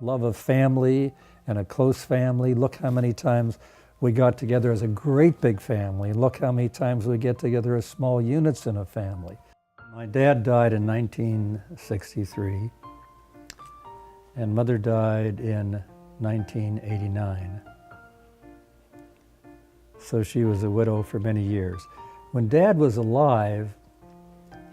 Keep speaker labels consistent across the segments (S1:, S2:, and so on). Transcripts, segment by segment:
S1: love of family and a close family. Look how many times we got together as a great big family. Look how many times we get together as small units in a family. My dad died in 1963, and Mother died in 1989. So she was a widow for many years. When Dad was alive,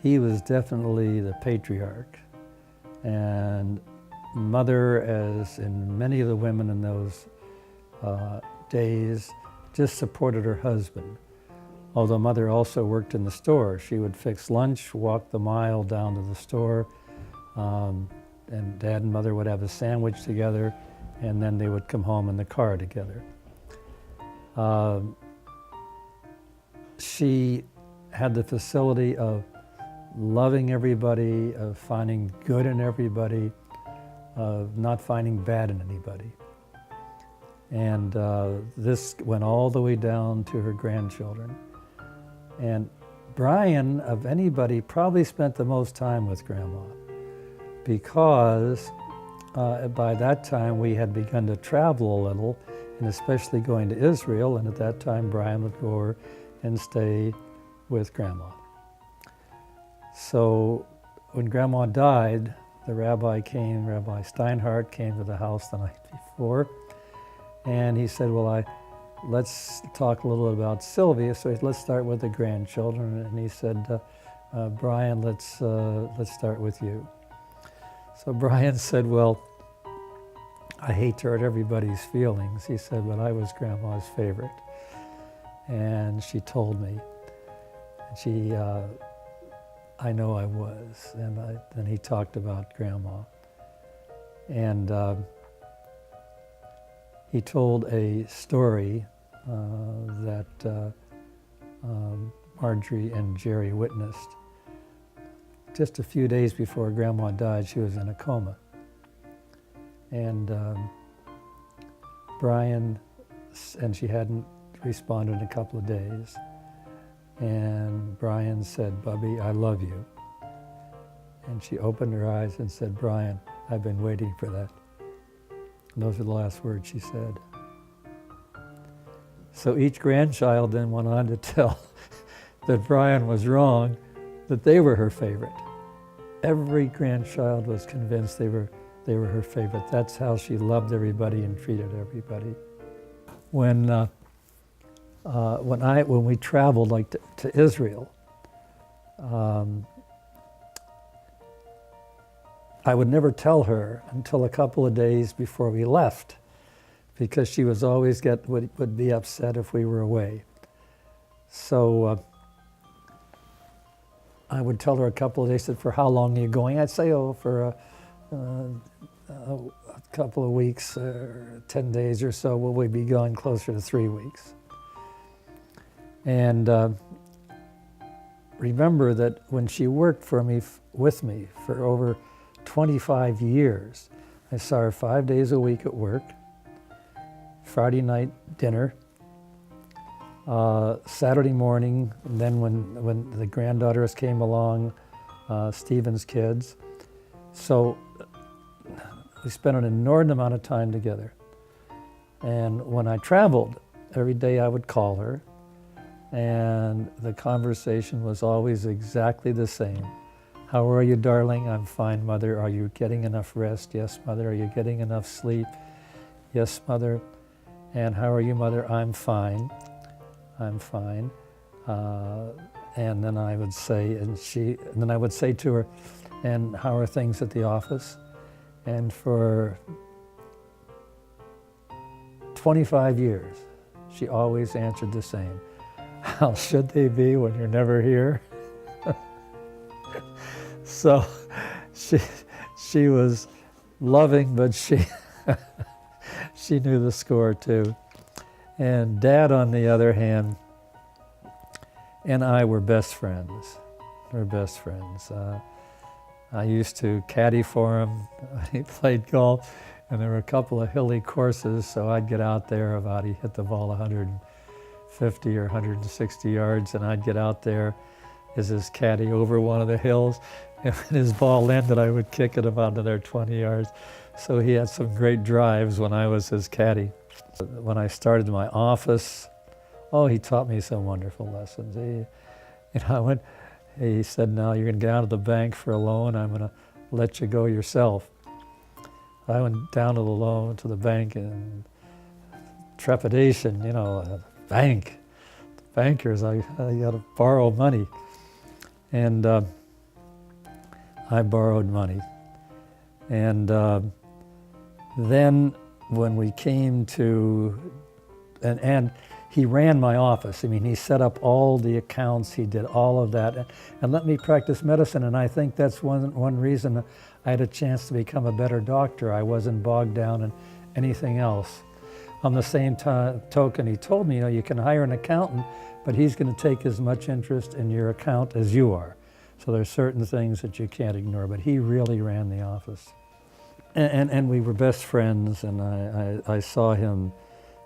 S1: he was definitely the patriarch. And Mother, as in many of the women in those days, just supported her husband. Although Mother also worked in the store. She would fix lunch, walk the mile down to the store, and Dad and Mother would have a sandwich together, and then they would come home in the car together. She had the facility of loving everybody, of finding good in everybody, of not finding bad in anybody. And this went all the way down to her grandchildren. And Brian, of anybody, probably spent the most time with Grandma, because by that time we had begun to travel a little, and especially going to Israel, and at that time Brian would go over and stay with Grandma. So when Grandma died, the rabbi came, Rabbi Steinhardt came to the house the night before, and he said, well, let's talk a little about Sylvia. So let's start with the grandchildren. And he said, Brian, let's start with you. So Brian said, well, I hate to hurt everybody's feelings. He said, but I was Grandma's favorite. And she told me. I know I was. And then he talked about Grandma. And he told a story that Marjorie and Jerry witnessed. Just a few days before Grandma died, she was in a coma. And Brian, and she hadn't responded in a couple of days. And Brian said, Bubby, I love you. And she opened her eyes and said, Brian, I've been waiting for that. And those are the last words she said. So each grandchild then went on to tell that Brian was wrong, that they were her favorite. Every grandchild was convinced they were her favorite. That's how she loved everybody and treated everybody. When we traveled like to Israel, I would never tell her until a couple of days before we left, because she was always would be upset if we were away. So I would tell her a couple of days. Said, for how long are you going? I'd say, for a couple of weeks, 10 days or so. Will we be going closer to 3 weeks? And remember that when she worked with me for over 25 years, I saw her 5 days a week at work, Friday night dinner, Saturday morning, and then when the granddaughters came along, Stephen's kids. So we spent an inordinate amount of time together. And when I traveled, every day I would call her, and the conversation was always exactly the same. How are you, darling? I'm fine, Mother. Are you getting enough rest? Yes, Mother. Are you getting enough sleep? Yes, Mother. And how are you, Mother? I'm fine. I'm fine. And then I would say, and then I would say to her, and how are things at the office? And for 25 years, she always answered the same. How should they be when you're never here? So she was loving, but she knew the score too. And Dad, on the other hand, and I were best friends. We're best friends. I used to caddy for him. He played golf, and there were a couple of hilly courses, so I'd get out there about, he hit the ball 150 or 160 yards, and I'd get out there as his caddy over one of the hills, and when his ball landed, I would kick it about another 20 yards. So he had some great drives when I was his caddy. When I started my office, oh, he taught me some wonderful lessons. He said, now you're going to get out of the bank for a loan. I'm going to let you go yourself. I went down to the bank in trepidation, bank. Bankers, I got to borrow money. And I borrowed money. And then when we came to, and he ran my office. I mean, he set up all the accounts, he did all of that, and let me practice medicine. And I think that's one reason I had a chance to become a better doctor. I wasn't bogged down in anything else. On the same token, he told me, you can hire an accountant, but he's going to take as much interest in your account as you are. So there's certain things that you can't ignore, but he really ran the office. And we were best friends, and I saw him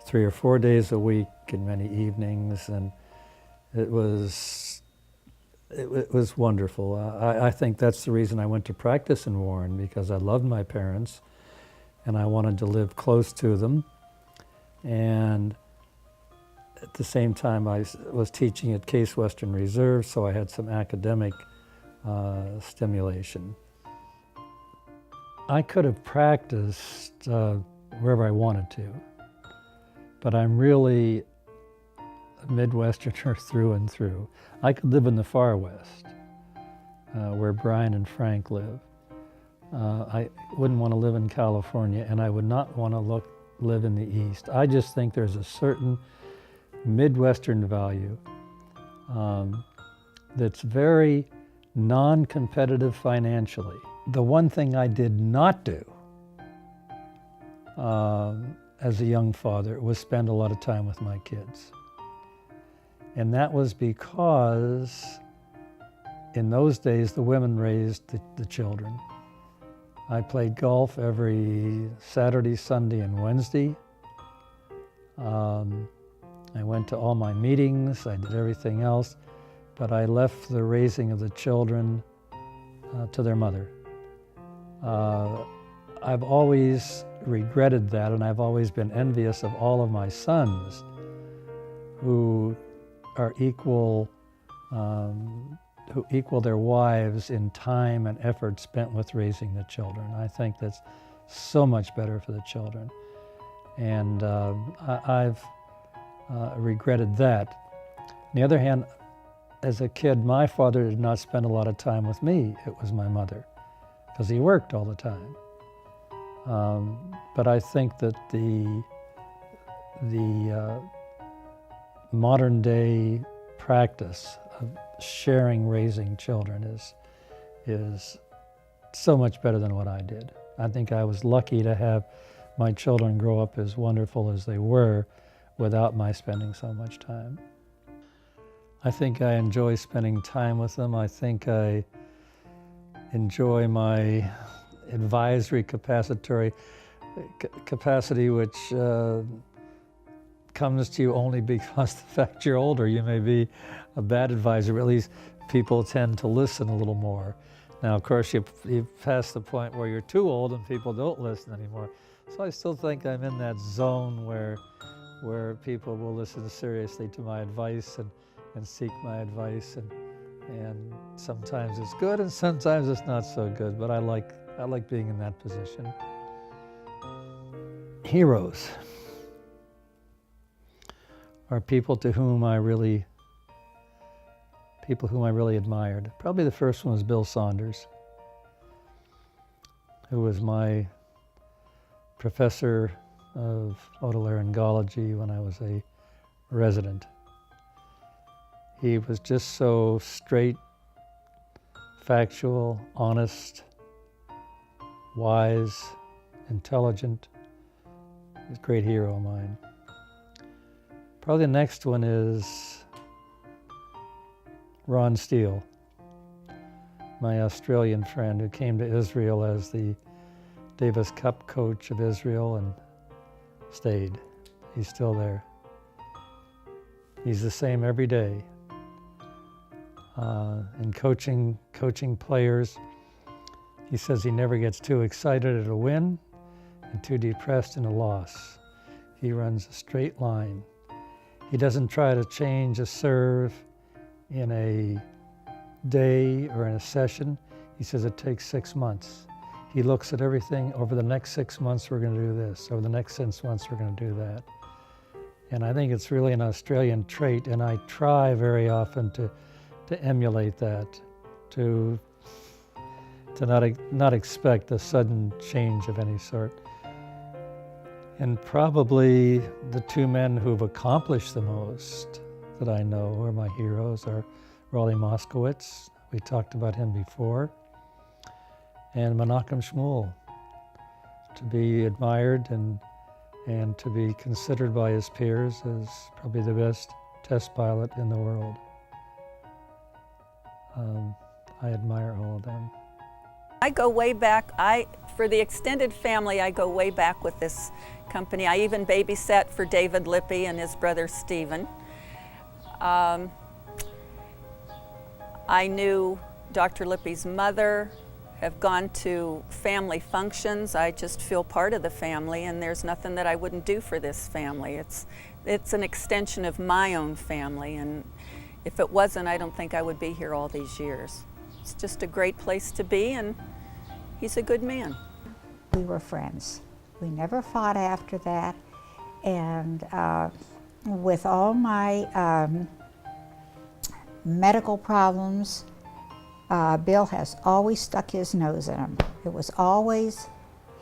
S1: 3 or 4 days a week and many evenings, and it was wonderful. I think that's the reason I went to practice in Warren, because I loved my parents and I wanted to live close to them. And at the same time, I was teaching at Case Western Reserve, so I had some academic stimulation. I could have practiced wherever I wanted to, but I'm really a Midwesterner through and through. I could live in the far West, where Brian and Frank live. I wouldn't want to live in California, and I would not want to live in the East. I just think there's a certain Midwestern value that's very non-competitive financially. The one thing I did not do as a young father was spend a lot of time with my kids. And that was because in those days, the women raised the children. I played golf every Saturday, Sunday, and Wednesday. I went to all my meetings, I did everything else, but I left the raising of the children to their mother. I've always regretted that, and I've always been envious of all of my sons who are who equal their wives in time and effort spent with raising the children. I think that's so much better for the children. And I've regretted that. On the other hand, as a kid, my father did not spend a lot of time with me. It was my mother, because he worked all the time. But I think that the modern day practice of sharing raising children is so much better than what I did. I think I was lucky to have my children grow up as wonderful as they were without my spending so much time. I think I enjoy spending time with them. I think I enjoy my advisory capacity, which comes to you only because the fact you're older. You may be a bad advisor, but at least people tend to listen a little more. Now, of course, you pass the point where you're too old and people don't listen anymore. So I still think I'm in that zone where people will listen seriously to my advice and seek my advice, and sometimes it's good and sometimes it's not so good, but I like being in that position. Heroes are people whom I really admired. Probably the first one was Bill Saunders, who was my professor of otolaryngology when I was a resident. He was just so straight, factual, honest, wise, intelligent. He's a great hero of mine. Probably the next one is Ron Steele, my Australian friend who came to Israel as the Davis Cup coach of Israel and stayed. He's still there. He's the same every day. In coaching players, he says he never gets too excited at a win, and too depressed in a loss. He runs a straight line. He doesn't try to change a serve in a day or in a session. He says it takes 6 months. He looks at everything. Over the next 6 months, we're going to do this. Over the next 6 months, we're going to do that. And I think it's really an Australian trait, and I try very often to emulate that, to not expect a sudden change of any sort. And probably the two men who've accomplished the most that I know are my heroes are Rolly Moskowitz, we talked about him before, and Menachem Shmuel. To be admired and to be considered by his peers as probably the best test pilot in the world. I admire all of them.
S2: I go way back. For the extended family, I go way back with this company. I even babysat for David Lippy and his brother Stephen. I knew Dr. Lippy's mother, have gone to family functions. I just feel part of the family, and there's nothing that I wouldn't do for this family. It's an extension of my own family, and if it wasn't, I don't think I would be here all these years. It's just a great place to be, and he's a good man.
S3: We were friends. We never fought after that, and with all my medical problems, Bill has always stuck his nose in them. It was always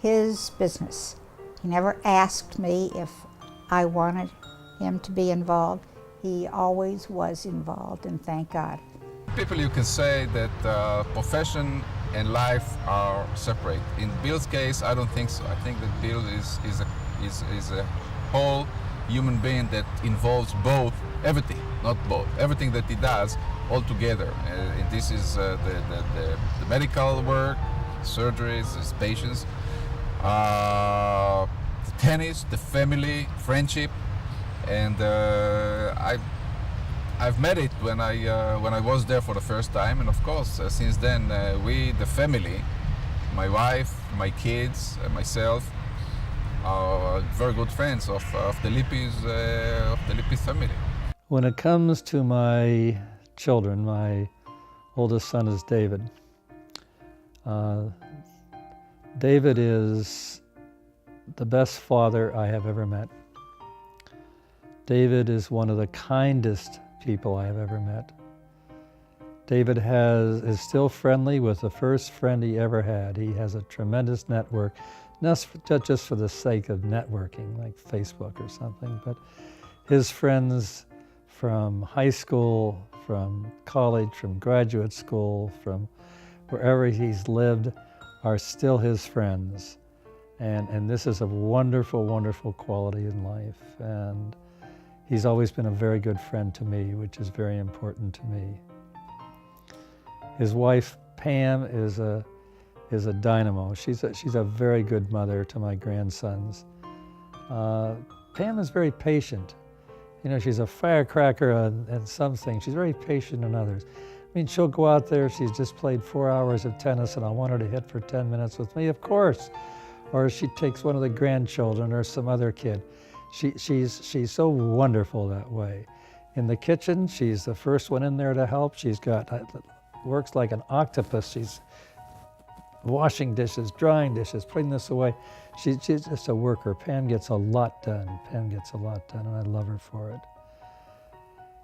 S3: his business. He never asked me if I wanted him to be involved. He always was involved, and thank God.
S4: People, you can say that profession and life are separate. In Bill's case, I don't think so. I think that Bill is a whole human being that involves both, everything, not both, everything that he does all together. And this is the medical work, surgeries, his patients, the tennis, the family, friendship, and I've met it when I was there for the first time, and of course, since then, we, the family, my wife, my kids, and myself, are very good friends of the Lippys family.
S1: When it comes to my children, my oldest son is David. David is the best father I have ever met. David is one of the kindest people I have ever met. David is still friendly with the first friend he ever had. He has a tremendous network, not just for the sake of networking, like Facebook or something, but his friends from high school, from college, from graduate school, from wherever he's lived, are still his friends. And this is a wonderful, wonderful quality in life. And he's always been a very good friend to me, which is very important to me. His wife, Pam, is a dynamo. She's a very good mother to my grandsons. Pam is very patient. You know, she's a firecracker on some things. She's very patient in others. I mean, she'll go out there, she's just played 4 hours of tennis and I want her to hit for 10 minutes with me, of course. Or she takes one of the grandchildren or some other kid. She's so wonderful that way. In the kitchen, she's the first one in there to help. Works like an octopus. She's washing dishes, drying dishes, putting this away. She's just a worker. Pam gets a lot done. And I love her for it.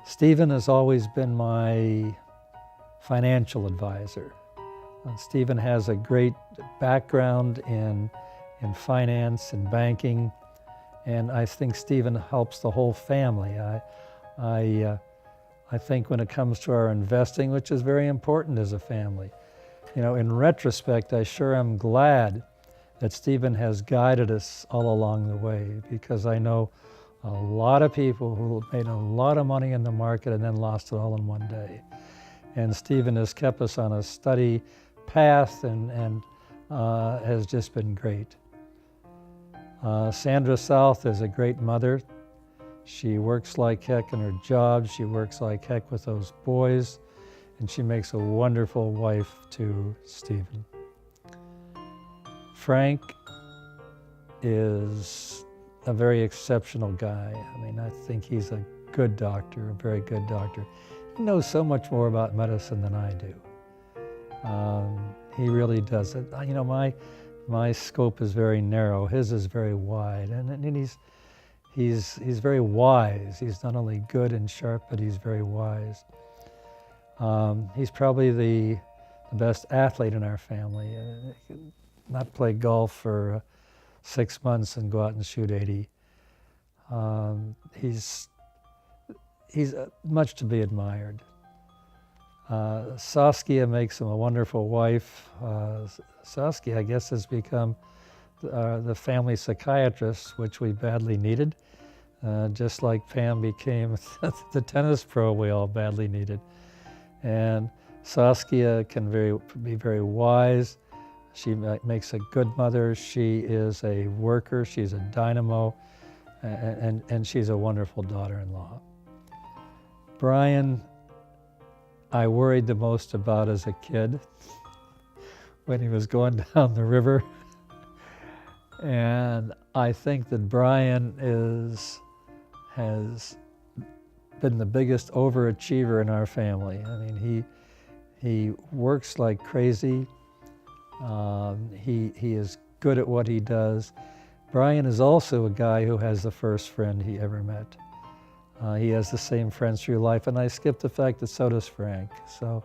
S1: Stephen has always been my financial advisor. Stephen has a great background in finance and banking, and I think Stephen helps the whole family. I think when it comes to our investing, which is very important as a family, you know, in retrospect, I sure am glad that Stephen has guided us all along the way, because I know a lot of people who made a lot of money in the market and then lost it all in one day. And Stephen has kept us on a steady path and has just been great. Sandra South is a great mother. She works like heck in her job. She works like heck with those boys, and she makes a wonderful wife to Stephen. Frank is a very exceptional guy. I mean, I think he's a good doctor, a very good doctor. He knows so much more about medicine than I do. He really does it. You know, my scope is very narrow. His is very wide, and he's very wise. He's not only good and sharp, but he's very wise. He's probably the best athlete in our family. He could not play golf for 6 months and go out and shoot 80. He's much to be admired. Saskia makes him a wonderful wife. Saskia, I guess, has become the family psychiatrist, which we badly needed, just like Pam became the tennis pro we all badly needed. And Saskia can be very wise. She makes a good mother. She is a worker. She's a dynamo, and she's a wonderful daughter-in-law. Brian, I worried the most about as a kid when he was going down the river. And I think that Brian has been the biggest overachiever in our family. I mean, he works like crazy. He is good at what he does. Brian is also a guy who has the first friend he ever met. He has the same friends through life, and I skipped the fact that so does Frank. So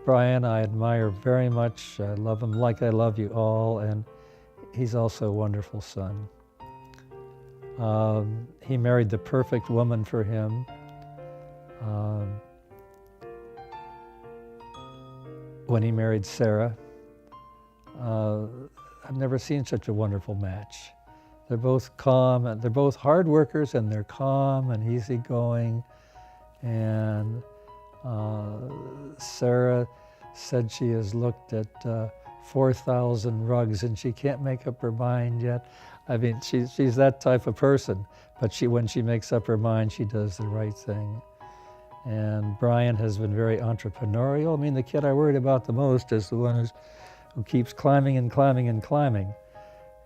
S1: Brian, I admire very much. I love him like I love you all, and he's also a wonderful son. He married the perfect woman for him. When he married Sarah, I've never seen such a wonderful match. They're both calm, and they're both hard workers, and they're calm and easygoing. And Sarah said she has looked at 4,000 rugs and she can't make up her mind yet. I mean, she's that type of person, but when she makes up her mind, she does the right thing. And Brian has been very entrepreneurial. I mean, the kid I worried about the most is the one who keeps climbing and climbing and climbing.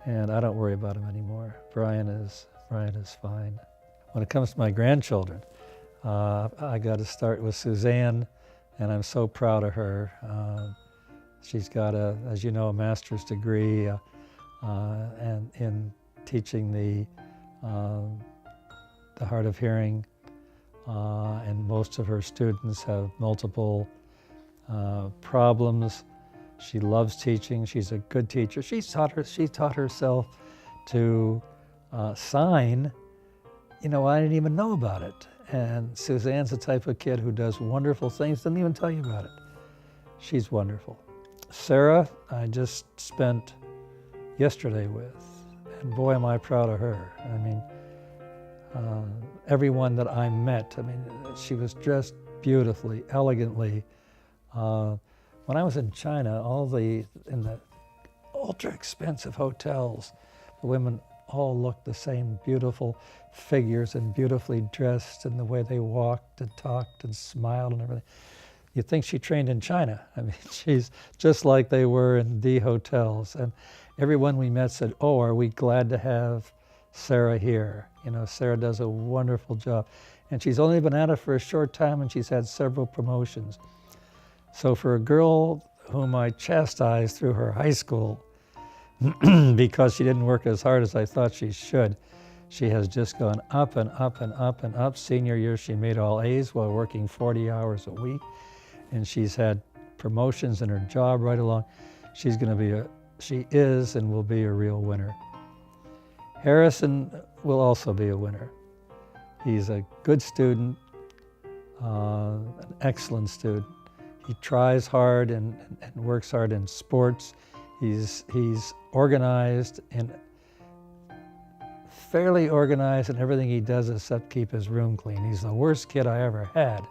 S1: And I don't worry about him anymore. Brian is fine. When it comes to my grandchildren, I got to start with Suzanne, and I'm so proud of her. She's got as you know, a master's degree and in teaching the hard of hearing, and most of her students have multiple problems. She loves teaching. She's a good teacher. She taught herself to sign. You know, I didn't even know about it. And Suzanne's the type of kid who does wonderful things, doesn't even tell you about it. She's wonderful. Sarah, I just spent yesterday with, and boy, am I proud of her. I mean, everyone that I met, I mean, she was dressed beautifully, elegantly. When I was in China, in the ultra expensive hotels, the women all looked the same, beautiful figures and beautifully dressed, and the way they walked and talked and smiled and everything. You'd think she trained in China. I mean, she's just like they were in the hotels. And everyone we met said, "Oh, are we glad to have Sarah here?" You know, Sarah does a wonderful job. And she's only been at it for a short time, and she's had several promotions. So for a girl whom I chastised through her high school because she didn't work as hard as I thought she should, she has just gone up and up and up and up. Senior year, she made all A's while working 40 hours a week, and she's had promotions in her job right along. She is and will be a real winner. Harrison will also be a winner. He's a good student, an excellent student. He tries hard and works hard in sports. He's organized and fairly organized in everything he does except keep his room clean. He's the worst kid I ever had,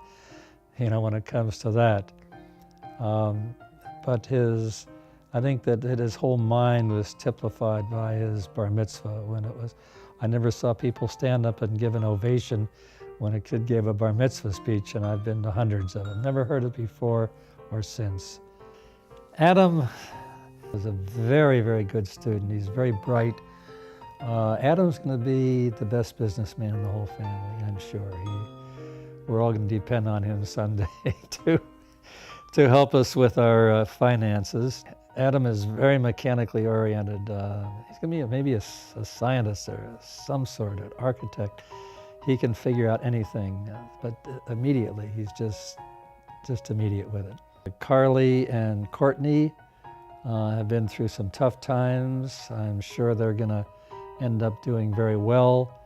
S1: you know, when it comes to that. But I think that his whole mind was typified by his bar mitzvah when it was. I never saw people stand up and give an ovation when a kid gave a bar mitzvah speech, and I've been to hundreds of them. Never heard it before or since. Adam, He's a very, very good student. He's very bright. Adam's going to be the best businessman in the whole family, I'm sure. We're all going to depend on him someday to help us with our finances. Adam is very mechanically oriented. He's going to be maybe a scientist or some sort of architect. He can figure out anything, but immediately he's just immediate with it. Carly and Courtney have been through some tough times. I'm sure they're going to end up doing very well.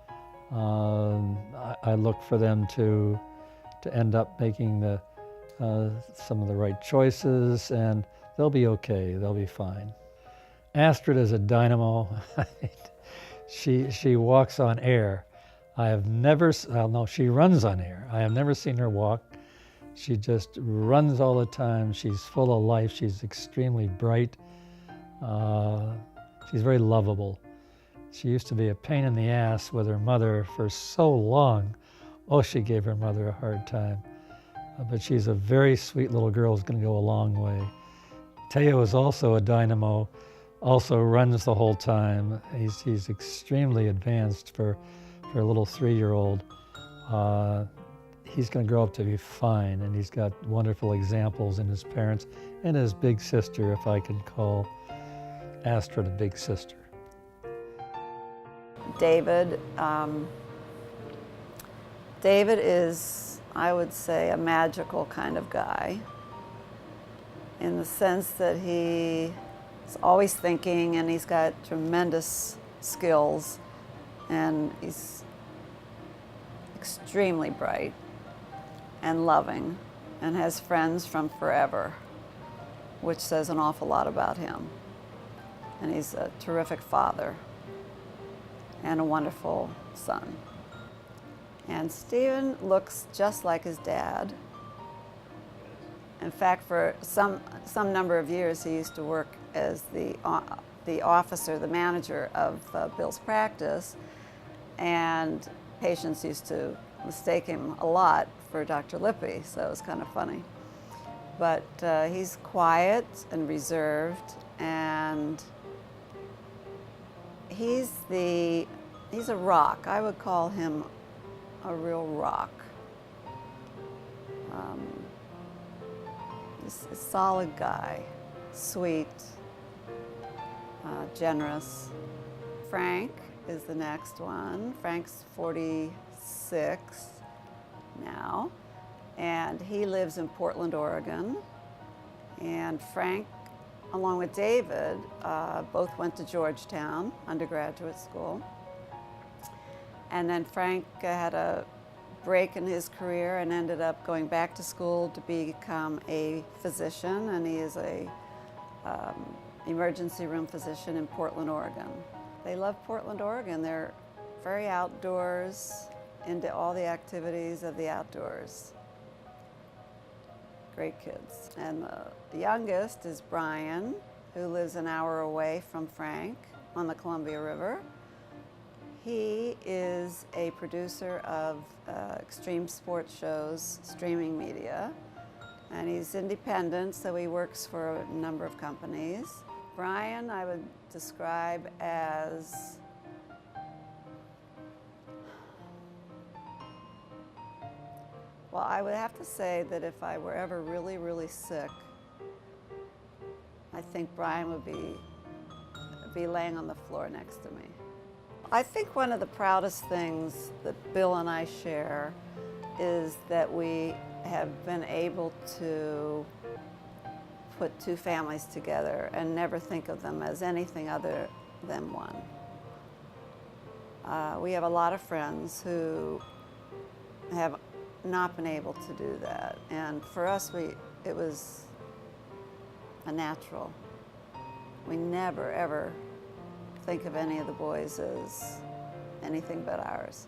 S1: I look for them to end up making some of the right choices, and they'll be okay. They'll be fine. Astrid is a dynamo. She walks on air. I have never, well, no, she runs on air. I have never seen her walk. She just runs all the time. She's full of life. She's extremely bright. She's very lovable. She used to be a pain in the ass with her mother for so long. Oh, she gave her mother a hard time. But she's a very sweet little girl who's going to go a long way. Teo is also a dynamo, also runs the whole time. He's extremely advanced for a little 3-year-old. He's going to grow up to be fine, and he's got wonderful examples in his parents and his big sister, if I can call Astrid a big sister.
S5: David. David is, I would say, a magical kind of guy in the sense that he is always thinking, and he's got tremendous skills, and he's extremely bright and loving and has friends from forever, which says an awful lot about him. And he's a terrific father and a wonderful son. And Stephen looks just like his dad. In fact, for some number of years, he used to work as the officer, the manager of Bill's practice, and patients used to mistake him a lot for Dr. Lippy, so it was kind of funny. But he's quiet and reserved, and he's a rock. I would call him a real rock. He's a solid guy, sweet, generous. Frank is the next one. Frank's 46 now, and he lives in Portland, Oregon. And Frank, along with David, both went to Georgetown undergraduate school. And then Frank had a break in his career and ended up going back to school to become a physician, and he is a emergency room physician in Portland, Oregon. They love Portland, Oregon. They're very outdoors, into all the activities of the outdoors. Great kids. And the youngest is Brian, who lives an hour away from Frank on the Columbia River. He is a producer of extreme sports shows, streaming media, and he's independent, so he works for a number of companies. Brian, I would describe as well, I would have to say that if I were ever really, really sick, I think Brian would be laying on the floor next to me. I think one of the proudest things that Bill and I share is that we have been able to put two families together and never think of them as anything other than one. We have a lot of friends who have not been able to do that, and for us, it was a natural. We never, ever think of any of the boys as anything but ours.